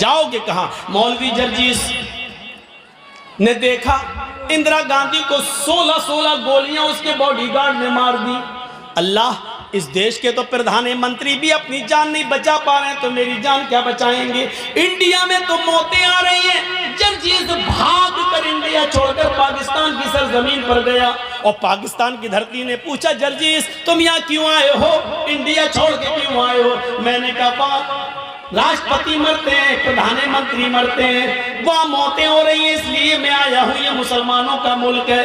جاؤ گے کہاں؟ مولوی جرجیس نے دیکھا اندرا گاندھی کو 16 گولیاں اس کے باڈی گارڈ نے مار دی. اللہ، اس دیش کے تو پردھان منتری بھی اپنی جان نہیں بچا پا رہے ہیں تو میری جان کیا بچائیں گے؟ انڈیا میں تو موتیں آ رہی ہیں. جرجیس بھاگ کر انڈیا چھوڑ کر پاکستان کی سرزمین پر گیا اور پاکستان کی دھرتی نے پوچھا جرجیس تم یہاں کیوں آئے ہو؟ انڈیا چھوڑ کے کیوں آئے ہو؟ میں نے کہا راشٹرپتی مرتے ہیں، پردھان منتری مرتے ہیں، وہاں موتیں ہو رہی ہیں اس لیے میں آیا ہوں، یہ مسلمانوں کا ملک ہے.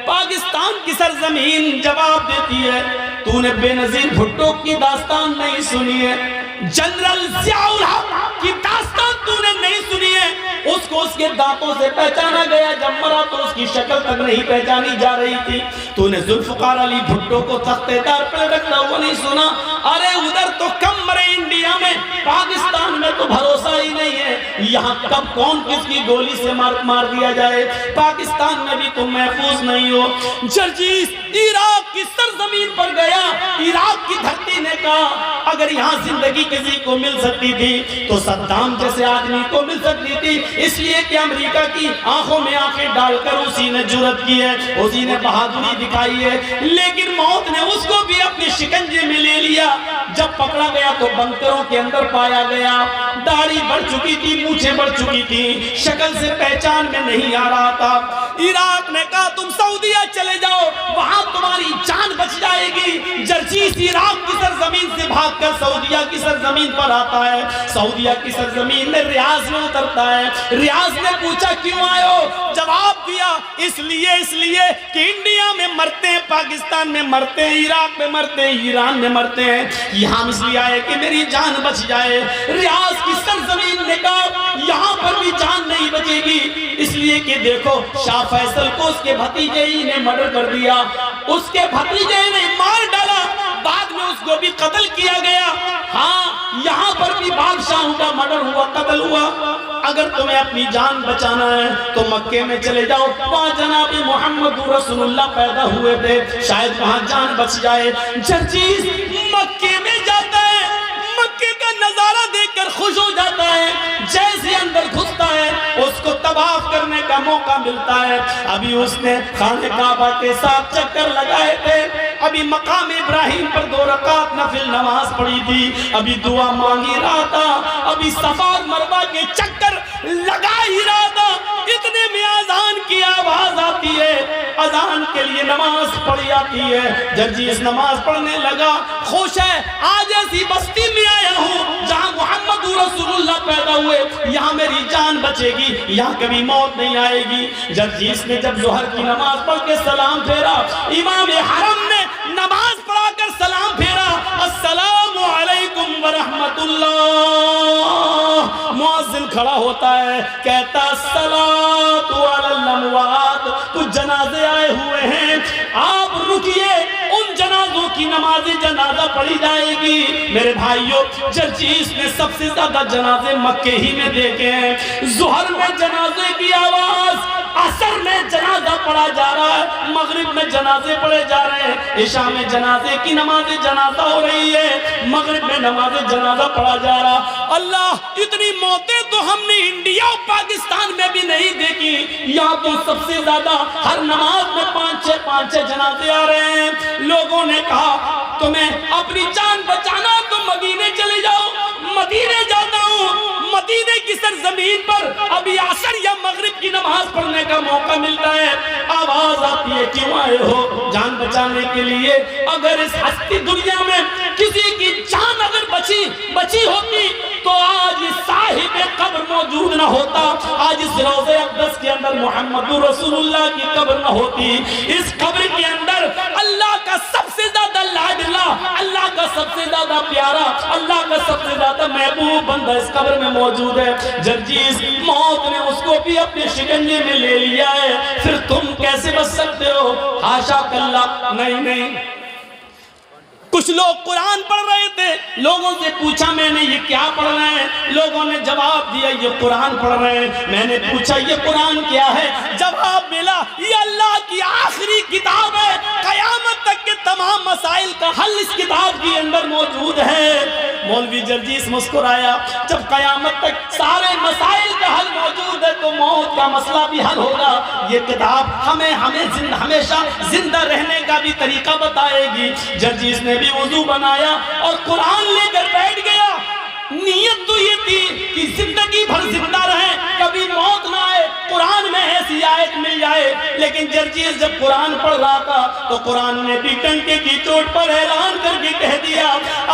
پاکستان کی سرزمین جواب دیتی ہے تو نے بے نظیر بھٹو کی داستان نہیں سنی ہے، جنرل ضیاء الحق کی داستان تو نے نہیں سنی ہے. اس کو اس کے دانتوں سے پہچانا گیا، جب مرا تو اس کی شکل تک نہیں پہچانی جا رہی تھی. تو نے ذوالفقار علی بھٹو کو تختے دار پر رکھتا ہوا نہیں سنا. ارے ادھر تو کم مرے انڈیا میں، پاکستان میں تو بھروسہ ہی نہیں ہے. یہاں کب کون کس کی گولی سے مار دیا جائے، پاکستان میں بھی تم محفوظ نہیں ہو. جرجیس عراق کی سرزمین پر گیا، عراق کی دھرتی نے کہا اگر یہاں زندگی کسی کو مل سکتی تھی تو صدام جیسے آدمی کو مل سکتی تھی، اس لیے کہ امریکہ کی آنکھوں میں آنکھیں ڈال کر اسی نے جرأت کی ہے، اسی نے بہادری دکھائی ہے. لیکن موت نے اس کو بھی اپنے شکنجے میں لے لیا. جب پکڑا گیا تو بنکروں کے اندر پایا گیا، داڑھی بڑھ چکی تھی، مونچھیں بڑھ چکی تھی، شکل سے پہچان میں نہیں آ رہا تھا. عراق نے کہا تم سعودیہ چلے جاؤ، وہاں تمہاری جان بچ جائے گی. جرجیس عراق کی سرزمین سے بھاگ کر سعودیہ کی سرزمین پر آتا ہے. سعودیہ کی سرزمین میں ریاض میں اترتا ہے. ریاض نے پوچھا کیوں آئے ہو؟ جواب دیا اس لیے کہ انڈیا میں مرتے ہیں، پاکستان میں مرتے ہیں، عراق میں مرتے ہیں، ایران میں مرتے ہیں، یہاں اس لیے آئے کہ میری جان بچ جائے. ریاض کی سرزمین نے کہا یہاں پر بھی جان نہیں بچے گی، اس لیے کہ دیکھو شاہ فیصل کو اس کے بھتیجے ہی نے مرڈر کر دیا، اس کے بھتیجے نے مار ڈالا، بعد میں اس کو بھی قتل کیا گیا. ہاں یہاں پر بھی بادشاہوں کا مرڈر ہوا، قتل ہوا. اگر تمہیں اپنی جان بچانا ہے تو مکے میں چلے جاؤ، وہاں جناب محمد رسول اللہ پیدا ہوئے تھے، شاید وہاں جان بچ جائے. جرجیس مکے میں جاتا ہے، مکے کا نظارہ دیکھ کر خوش ہو جاتا ہے. جیسے اندر گھستا ہے اس کو طواف کرنے کا موقع ملتا ہے. ابھی اس نے خانہ کعبہ کے ساتھ چکر لگائے تھے، ابھی مقام ابراہیم پر 2 رکعت نفل نماز پڑھی تھی، ابھی دعا مانگی رہا تھا، ابھی صفا مروہ کے چکر لگا ہی رہا تھا. اتنے میں اذان کی آواز آتی ہے، اذان کے لیے نماز پڑھی آتی ہے. جرجیس نماز پڑھنے لگا، خوش ہے آج ایسی بستی میں آیا ہوں جہاں محمد رسول اللہ پیدا ہوئے، یہاں میری جان بچے گی، یہاں کبھی موت نہیں آئے گی. جرجیس نے جب ظہر کی نماز پڑھ کے سلام پھیرا، امام حرم نے نماز پڑھا کر سلام پھیرا، السلام علیکم ورحمت اللہ. مؤذن کھڑا ہوتا ہے، کہتا الصلاۃ علی الاموات، کچھ جنازے آئے ہوئے ہیں، آپ رکیے، ان جنازوں کی نماز جنازہ پڑھی جائے گی. میرے بھائیوں، جرجیس نے سب سے زیادہ جنازے مکے ہی میں دیکھے ہیں. ظہر میں جنازے کی آواز، عصر میں جنازہ پڑھا جا رہا ہے، مغرب میں جنازے پڑھے جا رہے ہیں، عشاء میں جنازے کی نماز جنازہ ہو رہی ہے، مغرب میں نماز جنازہ پڑھا جا رہا. اللہ، اتنی موتیں تو ہم نے انڈیا اور پاکستان میں بھی نہیں دیکھی. یہاں تو سب سے زیادہ ہر نماز میں 5-6 جنازے آ رہے ہیں. لوگوں نے کہا تمہیں اپنی جان بچانا تو مدینے چلے جاؤ. مدینے جاتا ہوں، مدینے کی سرزمین پر ابھی عصر یا مغرب کی نماز پڑھنے کا موقع ملتا ہے. آواز آتی ہے کیوں آئے ہو؟ جان بچانے کے لیے. اگر اس ہستی دنیا میں کسی کی جان اگر بچی ہوتی تو آج صاحب قبر موجود نہ ہوتا، آج اس روضہ اقدس کے اندر محمد رسول اللہ کی قبر نہ ہوتی. اس قبر کے اندر اللہ کا سب سے زیادہ لاڈلا، اللہ کا سب سے زیادہ پیارا، اللہ کا سب سے زیادہ محبوب بندہ اس قبر میں موجود ہے. جرجیس موت نے اس کو بھی اپنے شکنجے میں لے لیا ہے. پھر تم کیسے بچ سکتے ہو؟ حاشا کاللہ، نہیں. کچھ لوگ قرآن پڑھ رہے تھے، لوگوں سے پوچھا میں نے یہ کیا پڑھ رہے ہیں؟ لوگوں نے جواب دیا یہ قرآن پڑھ رہے ہیں. میں نے پوچھا یہ قرآن کیا ہے؟ جواب ملا یہ اللہ کی آخری کتاب ہے، قیامت تک کے تمام مسائل کا حل اس کتاب کے اندر موجود ہے. مولوی جرجیس مسکرایا. جب قیامت تک سارے کا مسئلہ بھی حل ہوگا. یہ کتاب ہمیں ہمیشہ زندہ رہنے کا بھی طریقہ بتائے گی. جرجیس نے بھی وضو بنایا اور قرآن لے کر بیٹھ گیا. نیت تو یہ تھی کہ زندگی بھر زندہ رہیں, کبھی موت نہ آئے, قرآن میں ایسی آیت مل جائے. لیکن جرجیس جب قرآن پڑھ رہا تھا تو قرآن نے بھی ڈنکے کی چوٹ پر اعلان کر کے کہہ دیا,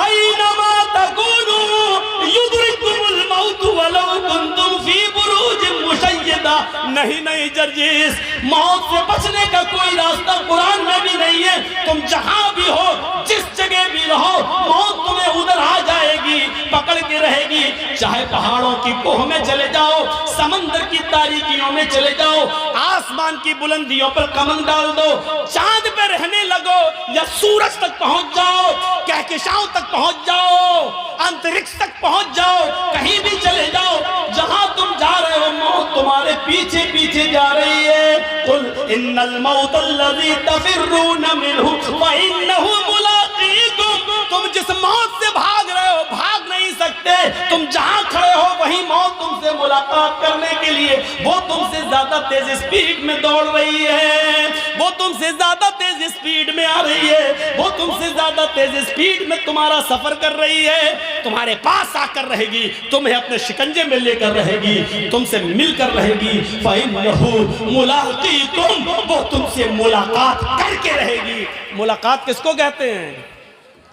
اینما تکونوا یدرککم الموت ولو کنتم فی بروج مشیدہ. نہیں جرجیس, موت سے بچنے کا کوئی راستہ قرآن میں بھی نہیں ہے. تم جہاں بھی ہو, جس جگہ بھی رہو, موت تمہیں ادھر آ جائے گی, پکڑ کے رہے گی. چاہے پہاڑوں کی کوہ میں چلے جاؤ, سمندر کی تاریکیوں میں چلے جاؤ, آسمان کی بلندیوں پر کمند ڈال دو, چاند پہ رہنے لگو یا سورج تک پہنچ جاؤ, کہکشاؤں تک پہنچ جاؤ, انترکش تک پہنچ جاؤ, کہیں بھی چلے جاؤ, جہاں تم جا رہے ہو موت تمہارے پیچھے پیچھے جا رہی ہے. قل ان الموت الذی تفرون منہ فانہ ملاقیکم. تم جس موت سے بھاگ رہے ہو بھاگ نہیں سکتے. تم جہاں کھڑے ہو وہی موت تم سے ملاقات کرنے کے لیے, وہ تم سے زیادہ تیز اسپیڈ میں دوڑ رہی ہے, وہ تم سے زیادہ تیز اسپیڈ میں آ رہی ہے, وہ تم سے زیادہ تیز اسپیڈ میں تمہارا سفر کر رہی ہے. تمہارے پاس آ کر رہے گی, تمہیں اپنے شکنجے میں لے کر رہے گی, تم سے مل کر رہے گی. فَإِنَّهُ مُلَاقِيكُمْ, وہ تم سے ملاقات کر کے رہے گی. ملاقات کس کو کہتے ہیں؟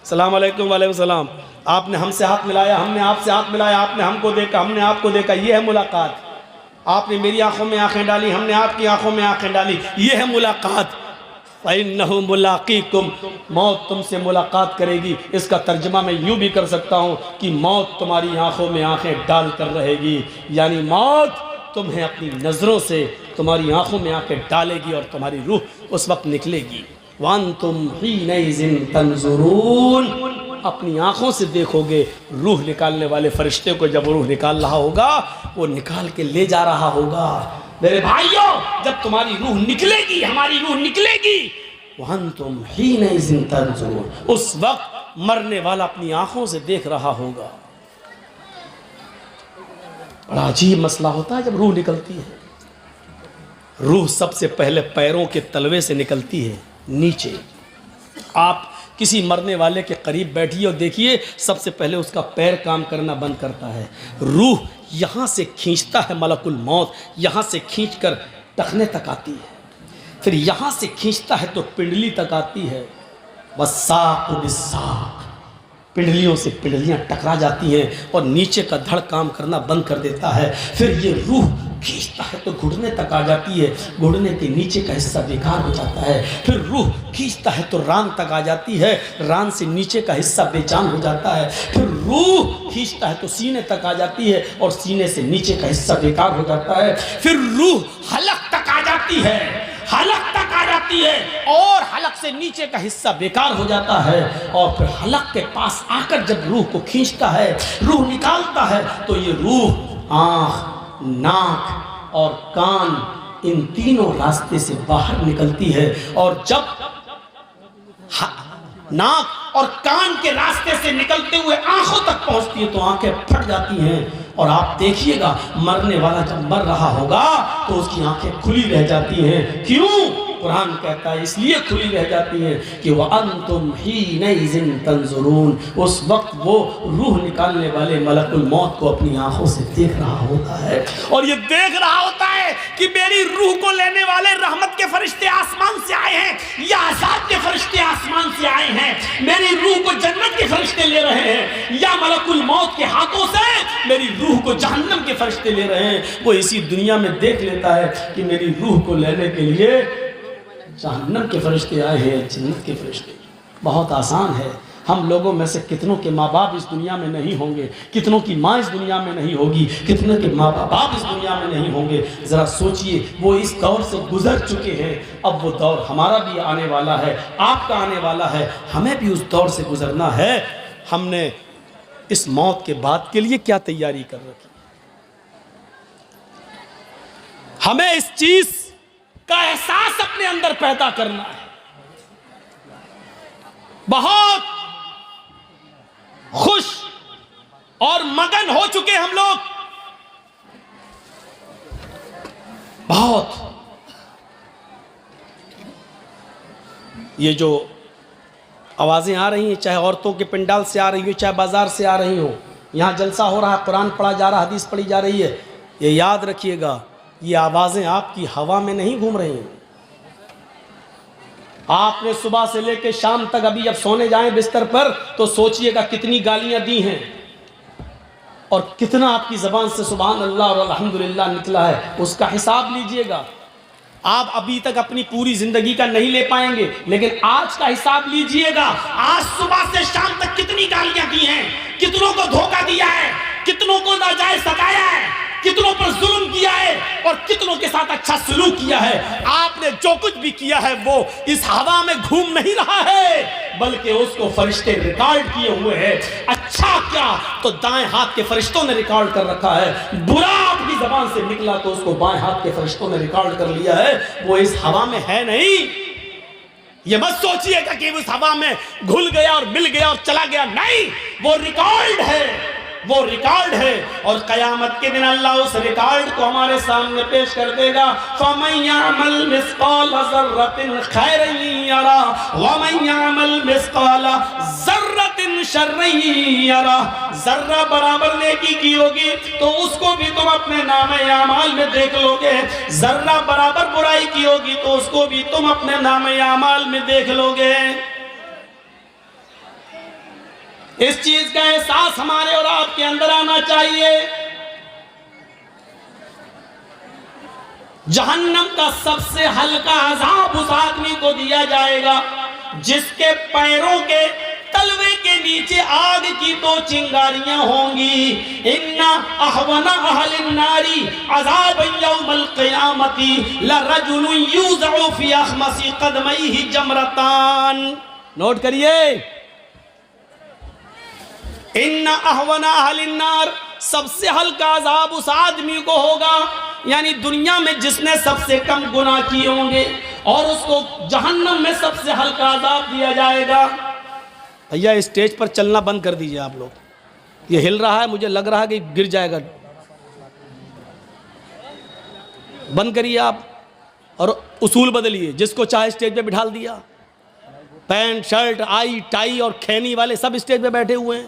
السلام علیکم. وعلیکم السلام. آپ نے ہم سے ہاتھ ملایا, ہم نے آپ سے ہاتھ ملایا, آپ نے ہم کو دیکھا, ہم نے آپ کو دیکھا, یہ ہے ملاقات. آپ نے میری آنکھوں میں آنکھیں ڈالی, ہم نے آپ کی آنکھوں میں آنکھیں ڈالی, یہ ہے ملاقات. فَإِنَّهُ مُلَاقِيكُمْ, موت تم سے ملاقات کرے گی. اس کا ترجمہ میں یوں بھی کر سکتا ہوں کہ موت تمہاری آنکھوں میں آنکھیں ڈال کر رہے گی, یعنی موت تمہیں اپنی نظروں سے تمہاری آنکھوں میں آنکھیں ڈالے گی اور تمہاری روح اس وقت نکلے گی. وَأَنْتُمْ حِينَئِذٍ تَنْظُرُونَ, اپنی آنکھوں سے دیکھو گے. روح نکالنے والے فرشتے کو جب روح نکال رہا ہوگا, وہ نکال کے لے جا رہا ہوگا. میرے بھائیوں, جب تمہاری روح نکلے گی, ہماری روح نکلے گی, وَأَنْتُمْ حِينَئِذٍ تَنْظُرُونَ, اس وقت مرنے والا اپنی آنکھوں سے دیکھ رہا ہوگا. بڑا عجیب مسئلہ ہوتا ہے جب روح نکلتی ہے. روح سب سے پہلے پیروں کے تلوے سے نکلتی ہے نیچے. آپ کسی مرنے والے کے قریب بیٹھیے اور دیکھیے, سب سے پہلے اس کا پیر کام کرنا بند کرتا ہے. روح یہاں سے کھینچتا ہے ملک الموت, یہاں سے کھینچ کر ٹخنے تک آتی ہے, پھر یہاں سے کھینچتا ہے تو پنڈلی تک آتی ہے. والساق بالساق, پنڈلیوں سے پنڈلیاں ٹکرا جاتی ہیں اور نیچے کا دھڑ کام کرنا بند کر دیتا ہے. پھر یہ روح کھینچتا ہے تو گھٹنے تک آ جاتی ہے, گھٹنے کے نیچے کا حصہ بیکار ہو جاتا ہے. پھر روح کھینچتا ہے تو ران تک آ جاتی ہے, ران سے نیچے کا حصہ بے جان ہو جاتا ہے. پھر روح کھینچتا ہے تو سینے تک آ جاتی ہے اور سینے سے نیچے کا حصہ بیکار ہو جاتا ہے. پھر روح حلق تک آ جاتی ہے, حلق تک آ جاتی ہے اور حلق سے نیچے کا حصہ بیکار ہو جاتا ہے. اور پھر حلق کے پاس آ کر جب روح کو کھینچتا ہے, روح نکالتا ہے, تو یہ روح آنکھ, ناک اور کان, ان تینوں راستے سے باہر نکلتی ہے. اور جب ناک اور کان کے راستے سے نکلتے ہوئے آنکھوں تک پہنچتی ہے تو آنکھیں پھٹ جاتی ہیں. اور آپ دیکھیے گا, مرنے والا جب مر رہا ہوگا تو اس کی آنکھیں کھلی رہ جاتی ہیں. کیوں؟ قرآن کہتا ہے اس لیے کھلی رہ جاتی ہیں کہ وَأَنْتُمْ حِينَئِذٍ تَنْظُرُونَ, اس وقت وہ روح نکالنے والے ملک الموت کو اپنی آنکھوں سے دیکھ رہا ہوتا ہے. اور یہ دیکھ رہا ہوتا ہے کہ میری روح کو لینے والے رحمت کے فرشتے آسمان سے آئے ہیں یا عذاب کے فرشتے آسمان سے آئے ہیں, میری روح کو جنت کے فرشتے لے رہے ہیں یا ملک الموت کے ہاتھوں سے میری روح کو جہنم کے فرشتے لے رہے ہیں. وہ اسی دنیا میں دیکھ لیتا ہے کہ میری روح کو لینے کے لیے جہنم کے فرشتے آئے ہیں, جنت کے فرشتے. بہت آسان ہے. ہم لوگوں میں سے کتنوں کے ماں باپ اس دنیا میں نہیں ہوں گے, کتنوں کی ماں اس دنیا میں نہیں ہوگی, کتنے کے ماں باپ اس دنیا میں نہیں ہوں گے. ذرا سوچئے, وہ اس دور سے گزر چکے ہیں, اب وہ دور ہمارا بھی آنے والا ہے, آپ کا آنے والا ہے, ہمیں بھی اس دور سے گزرنا ہے. ہم نے اس موت کے بعد کے لیے کیا تیاری کر رکھی؟ ہمیں اس چیز کا احساس اپنے اندر پیدا کرنا ہے. بہت خوش اور مگن ہو چکے ہم لوگ بہت. یہ جو آوازیں آ رہی ہیں، چاہے عورتوں کے پنڈال سے آ رہی ہو، چاہے بازار سے آ رہی ہوں، یہاں جلسہ ہو رہا ہے، قرآن پڑھا جا رہا ہے، حدیث پڑھی جا رہی ہے، یہ یاد رکھیے گا یہ آوازیں آپ کی ہوا میں نہیں گھوم رہی ہیں. آپ نے صبح سے لے کے شام تک ابھی جب سونے جائیں بستر پر تو سوچئے گا کتنی گالیاں دی ہیں اور کتنا آپ کی زبان سے سبحان اللہ اور الحمدللہ نکلا ہے، اس کا حساب لیجئے گا. آپ ابھی تک اپنی پوری زندگی کا نہیں لے پائیں گے، لیکن آج کا حساب لیجئے گا. آج صبح سے شام تک کتنی گالیاں دی ہیں، کتنوں کو دھوکہ دیا ہے، کتنوں کو ناجائز ستایا ہے، کتنوں پر ظلم کیا ہے اور کتنوں کے ساتھ اچھا سلوک کیا ہے. آپ نے جو کچھ بھی کیا ہے وہ اس ہوا میں گھوم نہیں رہا ہے، بلکہ اس کو فرشتے ریکارڈ کیے ہوئے ہیں. اچھا کیا تو دائیں ہاتھ کے فرشتوں نے ریکارڈ کر رکھا ہے، برا آپ کی زبان سے نکلا تو اس کو بائیں ہاتھ کے فرشتوں نے ریکارڈ کر لیا ہے. وہ اس ہوا میں ہے نہیں. یہ مت سوچئے گا کہ اس ہوا میں گھل گیا اور مل گیا اور چلا گیا، نہیں، وہ ریکارڈ ہے، وہ ریکارڈ ہے. اور قیامت کے دن اللہ اس ریکارڈ کو ہمارے سامنے پیش کر دے گا. فَمَن يَعْمَلْ مِثْقَالَ ذَرَّةٍ خَيْرًا يَرَهُ وَمَن يَعْمَلْ مِثْقَالَ ذَرَّةٍ شَرًّا يَرَهُ. ذرہ برابر نیکی کی ہوگی تو اس کو بھی تم اپنے نامہ اعمال میں دیکھ لو گے، ذرہ برابر برائی کی ہوگی تو اس کو بھی تم اپنے نامہ اعمال میں دیکھ لو گے. اس چیز کا احساس ہمارے اور آپ کے اندر آنا چاہیے. جہنم کا سب سے ہلکا عذاب اس آدمی کو دیا جائے گا جس کے پیروں کے تلوے کے نیچے آگ کی 2 چنگاریاں ہوں گی. ان احون اہل النار عذاب یوم القیامت لرجل یوضع فی اخمص قدمیہ جمرتان. نوٹ کریے، ان احون اہل النار، سب سے ہلکا عذاب اس آدمی کو ہوگا، یعنی دنیا میں جس نے سب سے کم گناہ کیے ہوں گے، اور اس کو جہنم میں سب سے ہلکا عذاب دیا جائے گا. بھیا اسٹیج پر چلنا بند کر دیجئے آپ لوگ، یہ ہل رہا ہے، مجھے لگ رہا ہے کہ گر جائے گا. بند کریے آپ اور اصول بدلیے. جس کو چاہے اسٹیج پہ بٹھال دیا، پینٹ شرٹ آئی ٹائی اور کھینی والے سب اسٹیج پہ بیٹھے ہوئے ہیں.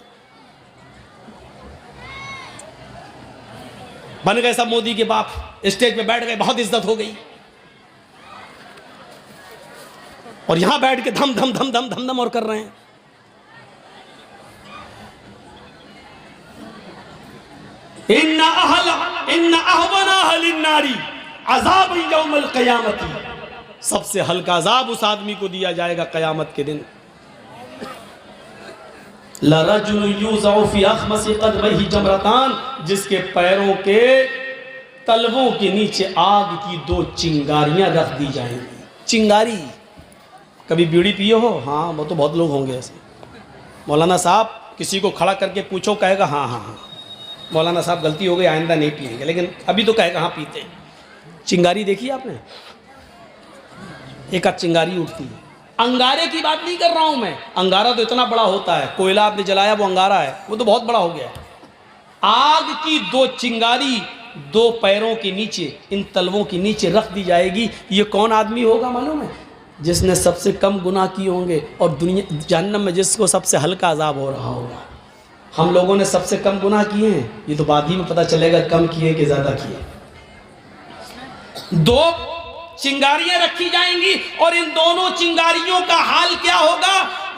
بن گئے سب مودی کے باپ، اسٹیج پہ بیٹھ گئے، بہت عزت ہو گئی. اور یہاں بیٹھ کے دھم دھم دھم دھم دھم دھم اور کر رہے ہیں. ان احون اہل النار عذاب یوم القیامت، سب سے ہلکا عذاب اس آدمی کو دیا جائے گا قیامت کے دن. لَرَجُلٌ يُوضَعُ فِي أَخْمَصِ قَدْمَيْهِ جَمْرَتَانِ، جس کے پیروں کے تلووں کے نیچے آگ کی 2 چنگاریاں رکھ دی جائیں گی. چنگاری، کبھی بیڑی پیے ہو؟ ہاں وہ تو بہت لوگ ہوں گے ایسے. مولانا صاحب کسی کو کھڑا کر کے پوچھو کہے گا ہاں ہاں ہاں مولانا صاحب غلطی ہو گئی آئندہ نہیں پئیں گے، لیکن ابھی تو کہے گا ہاں پیتے. چنگاری دیکھی آپ نے؟ ایک آدھ چنگاری اٹھتی ہے. انگارے کی بات نہیں کر رہا ہوں میں، انگارہ تو اتنا بڑا ہوتا ہے، کوئلہ آپ نے جلایا وہ انگارہ ہے، وہ تو بہت بڑا ہو گیا ہے. آگ کی 2 چنگاری 2 پیروں کے نیچے، ان تلووں کے نیچے رکھ دی جائے گی. یہ کون آدمی ہوگا معلوم ہے؟ جس نے سب سے کم گناہ کیے ہوں گے اور دنیا جہنم میں جس کو سب سے ہلکا عذاب ہو رہا ہوگا. ہم لوگوں نے سب سے کم گناہ کیے ہیں، یہ تو بعد ہی میں پتہ چلے گا کم کیے کہ زیادہ کیے. 2 چنگاریاں رکھی جائیں گی اور ان دونوں چنگاریوں کا حال کیا ہوگا؟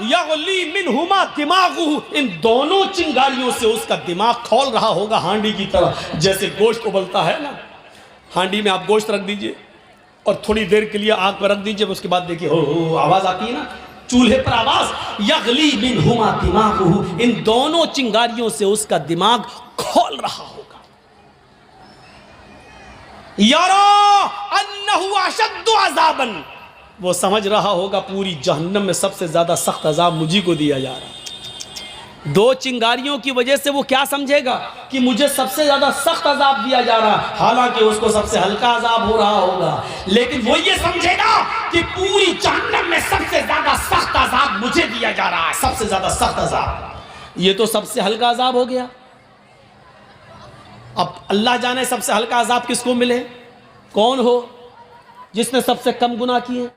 یغلی منہما دماغہ، ان دونوں چنگاریوں سے اس کا دماغ کھول رہا ہوگا ہانڈی کی طرح. جیسے گوشت ابلتا ہے نا، ہانڈی میں آپ گوشت رکھ دیجئے اور تھوڑی دیر کے لیے آگ پر رکھ دیجئے، اس کے بعد دیکھیے ہو آواز آتی ہے نا چولہے پر آواز. یغلی منہما دماغہ، ان دونوں چنگاریوں سے اس کا دماغ کھول رہا ہوگا. یرا انہ اشد عذابا، وہ سمجھ رہا ہوگا پوری جہنم میں سب سے زیادہ سخت عذاب مجھے کو دیا جا رہا ہے. 2 چنگاریوں کی وجہ سے وہ کیا سمجھے گا کہ مجھے سب سے زیادہ سخت عذاب دیا جا رہا ہے، حالانکہ اس کو سب سے ہلکا عذاب ہو رہا ہوگا. لیکن وہ یہ سمجھے گا کہ پوری جہنم میں سب سے زیادہ سخت عذاب مجھے دیا جا رہا ہے، سب سے زیادہ سخت عذاب. یہ تو سب سے ہلکا عذاب ہو گیا. اب اللہ جانے سب سے ہلکا عذاب کس کو ملے. کون ہو جس نے سب سے کم گناہ کیے؟